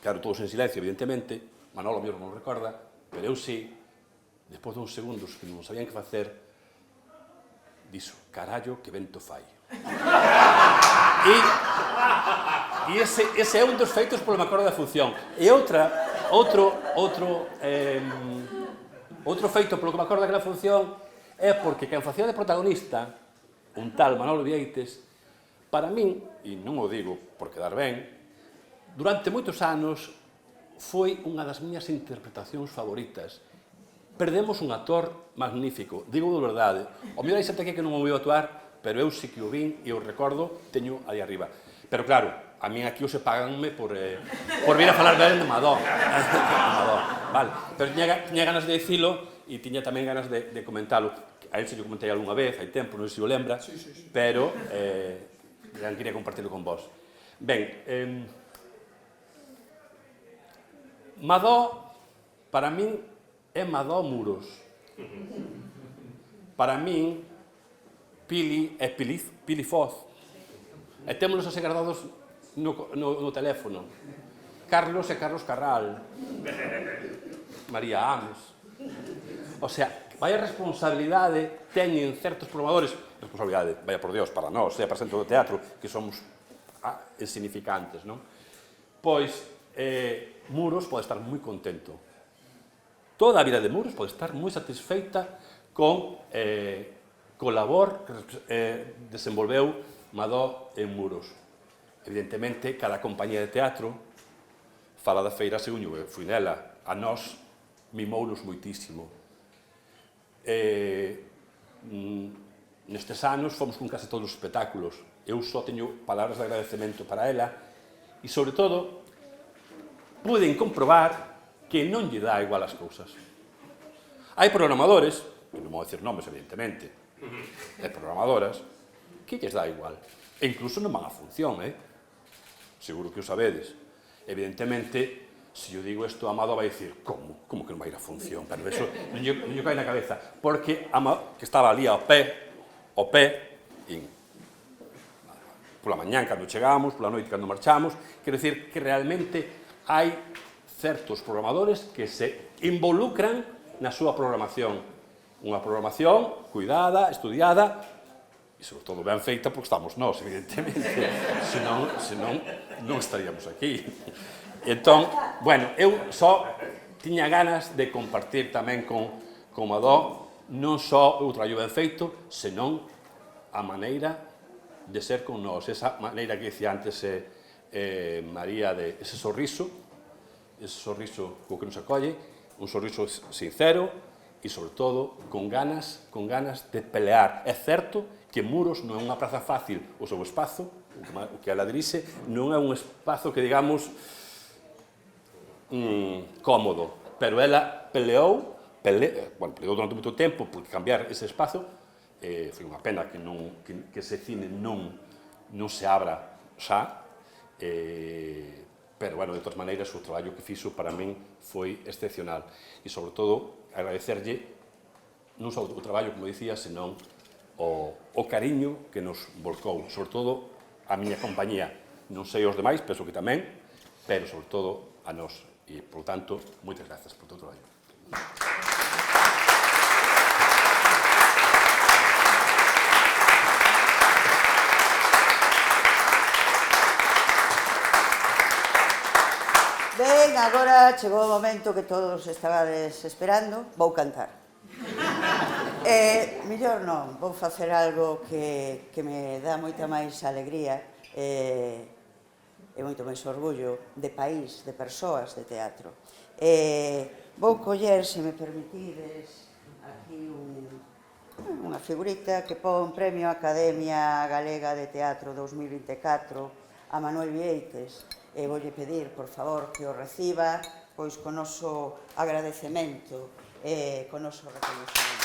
claro, todos en silencio, evidentemente, Manolo mesmo non recorda, pero eu sí, despois de uns segundos que non sabían que facer, dixo, carallo, que vento fai. E ese é un dos feitos polo me acordo da función. E outro feito polo que me acordo daquela función é porque quen facía de protagonista, un tal Manolo Vieites, para min, e non o digo por quedar ben, durante moitos anos foi unha das miñas interpretacións favoritas. Perdemos un actor magnífico, digo de verdade. O mellor hai xente aquí que non o viu actuar, pero eu sí que o vin e o recordo, teño aí arriba. Pero claro, a min aquí o se paganme por vir a falar ben de Madó. Vale, pero tiña ganas de dicilo e tiña tamén ganas de comentalo. A él se yo comentei algunha vez, hai tempo, non sei se o lembra, pero quería compartirlo con vos. Ben, Madó, para min, é Madó Muros. Para min, Pili é Pili Foz. E témonos así guardados no teléfono. Carlos é Carlos Carral. María Ames. O sea, vaya responsabilidade teñen certos programadores, responsabilidade, vaya por Dios, para nós, para centro do teatro, que somos insignificantes, non? Pois, Muros pode estar moi contento. Toda a vida de Muros pode estar moi satisfeita con co labor que desenvolveu Madó en Muros. Evidentemente, cada compañía de teatro fala da feira segundo eu fui nela. A nós mimounos moitísimo. Nestes anos fomos con case todos os espectáculos. Eu só teño palabras de agradecemento para ela e, sobre todo, puiden comprobar que non lle dá igual as cousas. Hai programadores, e non vou dicir nomes, evidentemente, hai programadoras que lles dá igual. E incluso non van a función, seguro que o sabedes. Evidentemente, se eu digo isto, Amado vai dicir, como? Como que non vai ir a función? Pero eso non lle cae na cabeza. Porque Amado, que estaba ali ao pé, pola mañán cando chegamos, pola noite cando marchamos, quero dicir que realmente hai certos programadores que se involucran na súa programación. Unha programación cuidada, estudiada, e sobre todo ben feita porque estamos nós, evidentemente, senón non estaríamos aquí. Entón, bueno, eu só tiña ganas de compartir tamén con Madó non só o traballo ben feito, senón a maneira de ser con nós, esa maneira que dicía antes María, de ese sorriso co que nos acolle, un sorriso sincero e, sobre todo, con ganas de pelear. É certo que Muros non é unha praza fácil, o seu espazo, o que ela dirixe, non é un espazo que, digamos, cómodo, pero ela peleou durante moito tempo, porque cambiar ese espazo foi unha pena que ese cine non se abra xa, pero, bueno, de todas maneiras, o traballo que fixo para min foi excepcional. E, sobre todo, agradecerlle non só o traballo, como dicía, senón o cariño que nos volcou, sobre todo a miña compañía. Non sei os demais, penso que tamén, pero, sobre todo, a nós. E, por tanto, moitas grazas por todo o traballo. Ben, agora chegou o momento que todos estabades esperando. Vou cantar. Mellor non, vou facer algo que me dá moita máis alegría e moito máis orgullo de país, de persoas de teatro. Vou coller, se me permitides, aquí unha figurita que pon Premio Academia Galega de Teatro 2024 a Manuel Vieites. E voulle pedir, por favor, que o reciba pois con noso agradecemento e con noso reconocimento.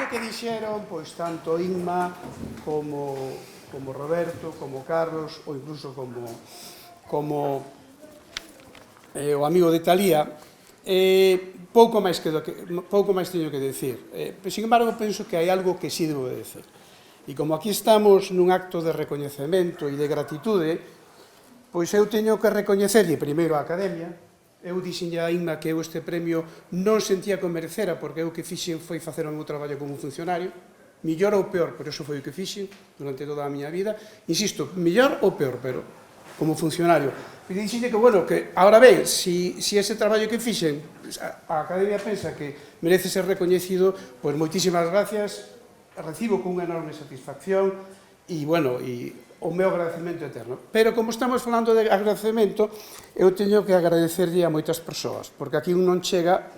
o que dixeron, pois, tanto Inma como Roberto, como Carlos, ou incluso como o amigo de Talía, pouco máis teño que decir. Sin embargo, penso que hai algo que sí debo de decir. E como aquí estamos nun acto de recoñecemento e de gratitude, pois eu teño que recoñecerlle primeiro a Academia. Eu dixenlle a Inma que eu este premio non sentía que o merecera, porque eu que fixen foi facer o meu traballo como funcionario, millor ou peor, pero eso foi o que fixen durante toda a miña vida. Insisto, millor ou peor, pero como funcionario. E dixenlle que, bueno, que, ahora ben, si ese traballo que fixen, a Academia pensa que merece ser recoñecido, pois moitísimas gracias, recibo con unha enorme satisfacción, e, bueno, e o meu agradecemento eterno. Pero, como estamos falando de agradecemento, eu teño que agradecerlle a moitas persoas, porque aquí un non chega,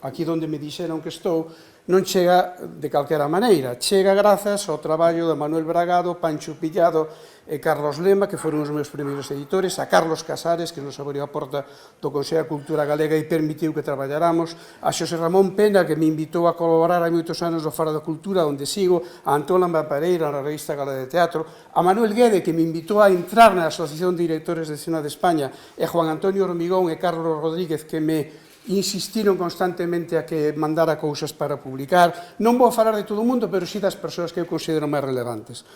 aquí onde me dixeron que estou, non chega de calquera maneira, chega grazas ao traballo de Manuel Bragado, Pancho Pillado e Carlos Lema, que foron os meus primeiros editores, a Carlos Casares, que nos abriu a porta do Consello de Cultura Galega e permitiu que traballáramos, a Xosé Ramón Pena, que me invitou a colaborar hai moitos anos no Faro da Cultura, onde sigo, a Antón Lamba Pereira, na revista Galega de Teatro, a Manuel Guede, que me invitou a entrar na Asociación de Directores de Escena de España, e Juan Antonio Hormigón e Carlos Rodríguez, que me insistiron constantemente a que mandara cousas para publicar. Non vou falar de todo o mundo, pero sí das persoas que eu considero máis relevantes.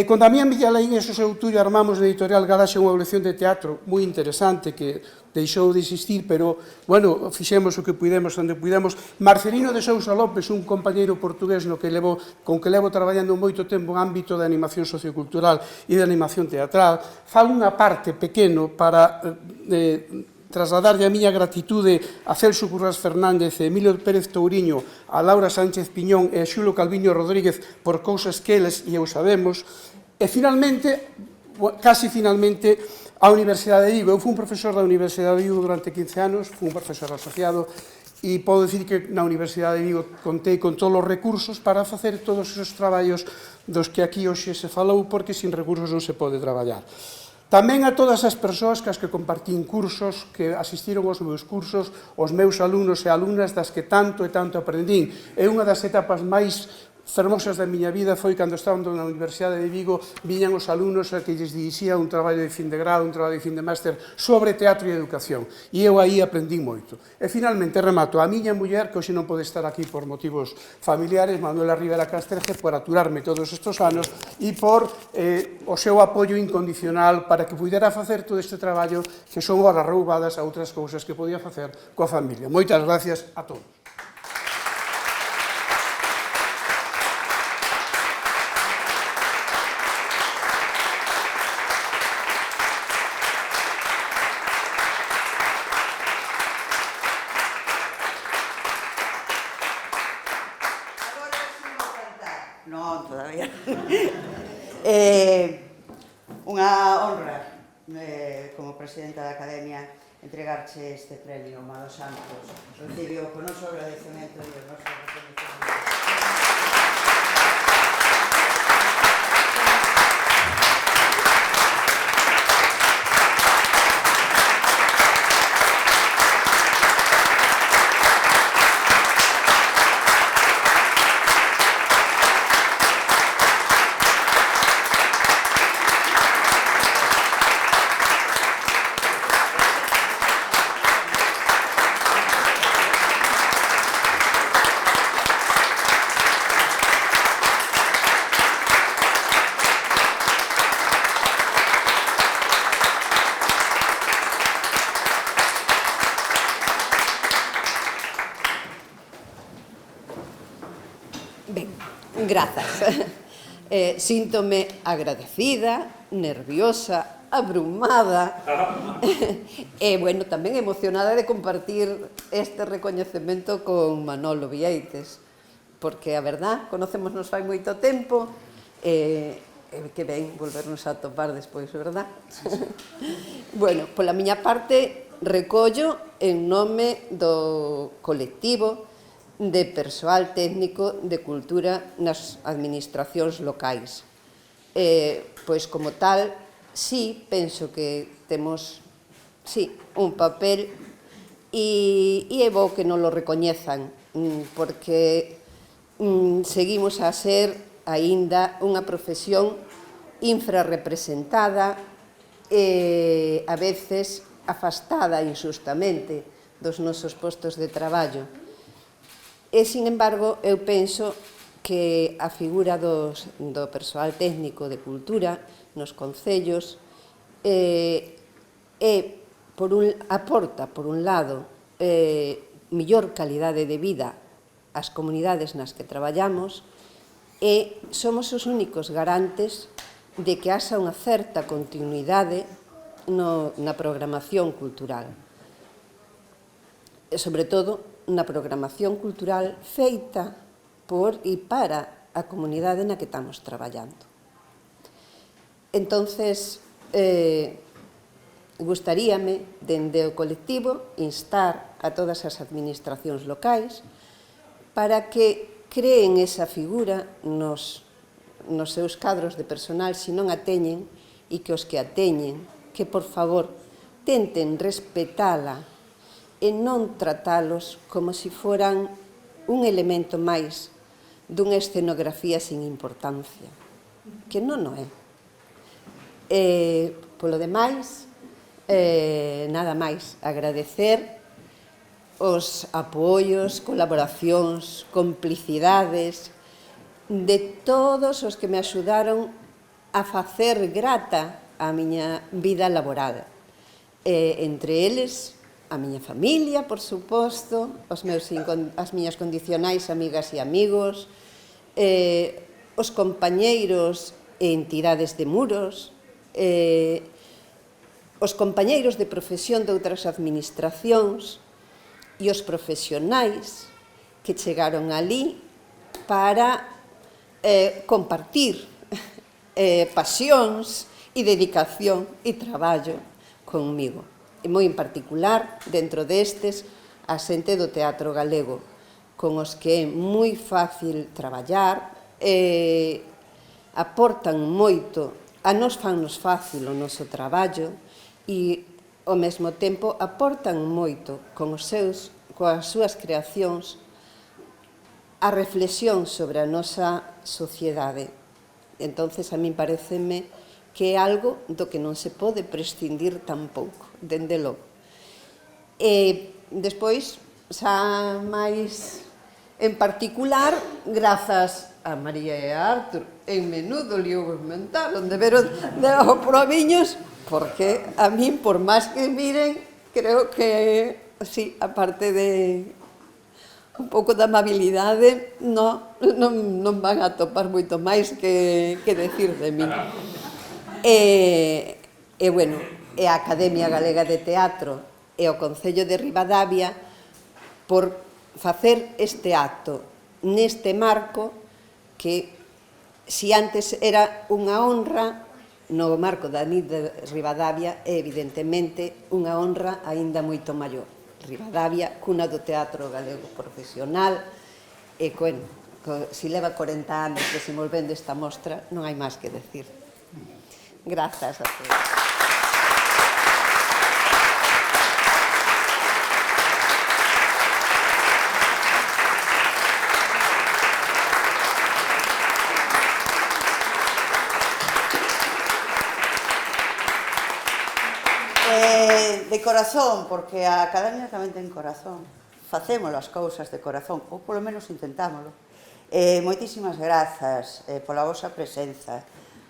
Con Damián Villalaín e Xosé Outullo armamos na editorial Galaxia unha colección de teatro moi interesante que deixou de existir, pero, bueno, fixemos o que pudemos onde pudemos. Marcelino de Sousa López, un compañeiro portugués con que levo traballando moito tempo en ámbito de animación sociocultural e de animación teatral, fa unha parte pequeno para trasladarlle a miña gratitude a Celso Currás Fernández, a Emilio Pérez Touriño, a Laura Sánchez Piñón e a Xulo Calviño Rodríguez por cousas que eles e eu sabemos. E finalmente, casi finalmente, a Universidade de Vigo. Eu fui un profesor da Universidade de Vigo durante 15 anos, fui un profesor asociado, e podo dicir que na Universidade de Vigo contei con todos os recursos para facer todos esos traballos dos que aquí hoxe se falou, porque sin recursos non se pode traballar. Tamén a todas as persoas que compartín cursos, que asistiron aos meus cursos, os meus alumnos e alumnas das que tanto e tanto aprendín. É unha das etapas máis fermosas da miña vida foi cando estando na Universidade de Vigo, viñan os alumnos a que lles dirixía un traballo de fin de grado, un traballo de fin de máster sobre teatro e educación. E eu aí aprendí moito. E finalmente remato a miña muller, que hoxe non pode estar aquí por motivos familiares, Manuela Rivera Castreje, por aturarme todos estes anos e por o seu apoio incondicional para que pudera facer todo este traballo que son horas roubadas a outras cousas que podía facer coa familia. Moitas gracias a todos. Non, todavía. Unha honra como presidenta da Academia entregarche este premio, Mado Santos. Recibe o noso agradecemento e o noso reconocimiento. Ben, grazas. Síntome agradecida, nerviosa, abrumada e, bueno, tamén emocionada de compartir este recoñecemento con Manolo Vieites, porque, a verdad, conocémonos fai moito tempo e que ben volvernos a topar despois, verdad? Bueno, pola miña parte, recollo en nome do colectivo de persoal técnico de cultura nas administracións locais. Pois, como tal, sí, penso que temos, sí, un papel e é bo que non lo recoñezan, porque seguimos a ser aínda unha profesión infrarrepresentada e a veces afastada injustamente dos nosos postos de traballo. E, sin embargo, eu penso que a figura do persoal técnico de cultura nos concellos aporta, por un lado, mellor calidade de vida ás comunidades nas que traballamos e somos os únicos garantes de que haxa unha certa continuidade na programación cultural. E, sobre todo, na programación cultural feita por e para a comunidade na que estamos traballando. Entonces, gustaríame, dende o colectivo, instar a todas as administracións locais para que creen esa figura nos seus cadros de personal, se non a teñen, e que os que a teñen, que, por favor, tenten respetala e non tratalos como se foran un elemento máis dunha escenografía sin importancia, que non o é. Polo demais, nada máis, agradecer os apoios, colaboracións, complicidades de todos os que me axudaron a facer grata a miña vida laboral. Entre eles, a miña familia, por suposto, as miñas condicionais amigas e amigos, os compañeiros e entidades de Muros, os compañeiros de profesión de outras administracións e os profesionais que chegaron ali para compartir pasións e dedicación e traballo conmigo. E moi en particular, dentro destes, a xente do Teatro Galego, con os que é moi fácil traballar, aportan moito, a nos fannos fácil o noso traballo e, ao mesmo tempo, aportan moito coas súas creacións a reflexión sobre a nosa sociedade. Entonces, a min pareceme que é algo do que non se pode prescindir tampouco, dende logo. E despois, xa máis en particular, grazas a María e a Artur, en menudo lío vos montaron, deberon de aos proviños, porque a min, por máis que miren, creo que, sí, aparte de un pouco de amabilidade, non van a topar moito máis que decir de min. E, bueno, e a Academia Galega de Teatro e o Concello de Ribadavia por facer este acto neste marco que, se antes era unha honra, no marco da NIT de Ribadavia é evidentemente unha honra aínda moito maior. Ribadavia, cuna do teatro galego profesional, e, bueno, se leva 40 anos desenvolvendo esta mostra, non hai máis que decir. Grazas a todos. De corazón, porque a Academia tamén ten corazón. Facémolo as cousas de corazón, ou polo menos intentámolo. Moitísimas grazas pola vosa presenza,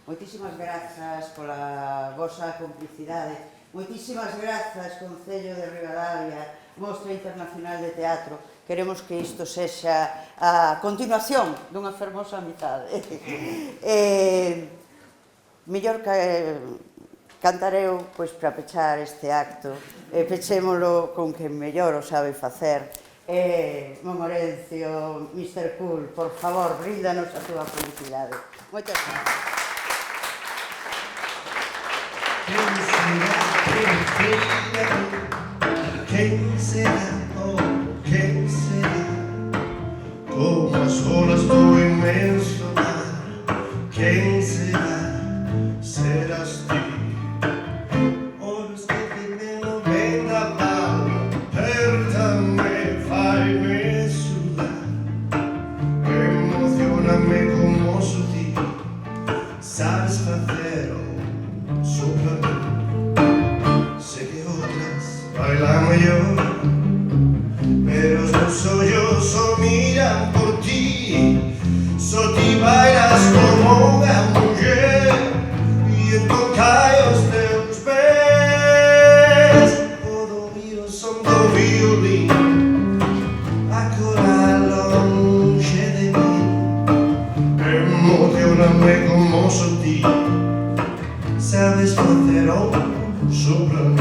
moitísimas grazas pola vosa complicidade, moitísimas grazas, Concello de Ribadavia, Mostra Internacional de Teatro. Queremos que isto sexa a continuación dunha fermosa amizade. Mellor que cantareu, pois, para pechar este acto, pechémolo con quen mellor o sabe facer. Momorencio, Mr. Cool, por favor, bríndanos a túa felicidade. Moitas gracias. ¿Quién será? Oh, ¿quién será? Como las olas do inmenso mar. ¿Quién será? Serás tú. Apertame, fai-me sudar. bailando yo, pero los sollozos miran por ti, ti bailas como una mujer y en tocaios teus pés todo oír o som do violín ancora longe de mí, emocioname como ti, sabes facer sopra mí.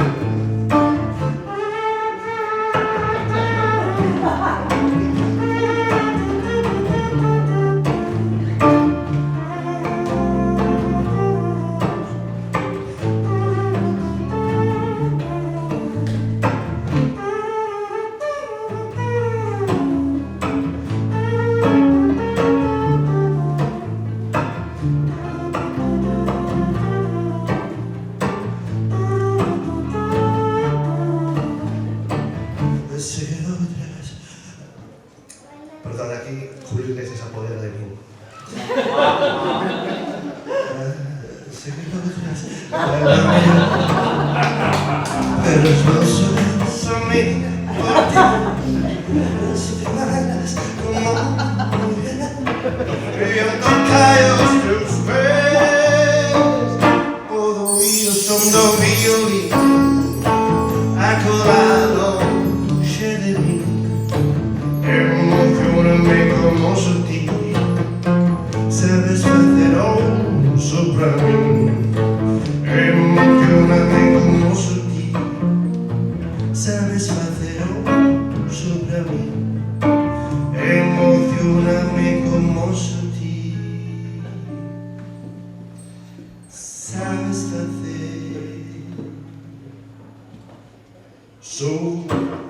Perdón, aquí Julio Iglesias se apodera de mí. Pero no son mí por ti, si te bailas como mujer y en tocaios teus pés todo oír o som do violín acordado longe de mí, emocioname como ti, sabes facer sopra mí, emocioname como ti, sabes facer sopra mí, emocioname como ti, sabes facer sopra mí.